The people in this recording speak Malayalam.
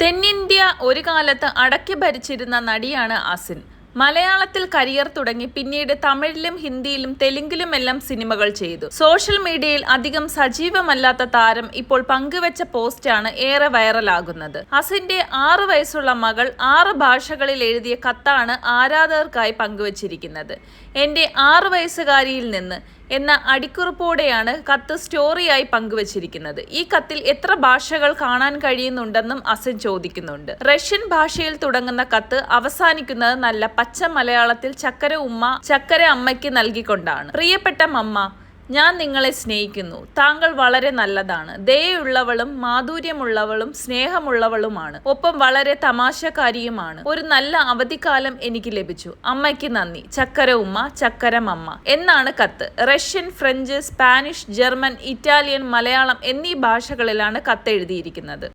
തെന്നിന്ത്യ ഒരു കാലത്ത് അടക്കി ഭരിച്ചിരുന്ന നടിയാണ് അസിൻ. മലയാളത്തിൽ കരിയർ തുടങ്ങി പിന്നീട് തമിഴിലും ഹിന്ദിയിലും തെലുങ്കിലുമെല്ലാം സിനിമകൾ ചെയ്തു. സോഷ്യൽ മീഡിയയിൽ അധികം സജീവമല്ലാത്ത താരം ഇപ്പോൾ പങ്കുവെച്ച പോസ്റ്റാണ് ഏറെ വൈറലാകുന്നത്. അസിന്റെ 6 വയസ്സുള്ള മകൾ 6 ഭാഷകളിൽ എഴുതിയ കത്താണ് ആരാധകർക്കായി പങ്കുവച്ചിരിക്കുന്നത്. എന്റെ 6 വയസ്സുകാരിയിൽ നിന്ന് എന്ന അടിക്കുറിപ്പോടെയാണ് കത്ത് സ്റ്റോറിയായി പങ്കുവച്ചിരിക്കുന്നത്. ഈ കത്തിൽ എത്ര ഭാഷകൾ കാണാൻ കഴിയുന്നുണ്ടെന്നും അസിൻ ചോദിക്കുന്നുണ്ട്. റഷ്യൻ ഭാഷയിൽ തുടങ്ങുന്ന കത്ത് അവസാനിക്കുന്നത് നല്ല പച്ച മലയാളത്തിൽ ചക്കര ഉമ്മ ചക്കര അമ്മയ്ക്ക് നൽകിക്കൊണ്ടാണ്. പ്രിയപ്പെട്ട മമ്മ, ഞാൻ നിങ്ങളെ സ്നേഹിക്കുന്നു. താങ്കൾ വളരെ നല്ലതാണ്. ദയയുള്ളവളും മാധുര്യമുള്ളവളും സ്നേഹമുള്ളവളുമാണ്. ഒപ്പം വളരെ തമാശക്കാരിയുമാണ്. ഒരു നല്ല അവധിക്കാലം എനിക്ക് ലഭിച്ചു. അമ്മയ്ക്ക് നന്ദി. ചക്കര ഉമ്മ ചക്കര മമ്മ എന്നാണ് കത്ത്. Russian, French, Spanish, German, Italian, Malayalam എന്നീ ഭാഷകളിലാണ് കത്ത് എഴുതിയിരിക്കുന്നത്.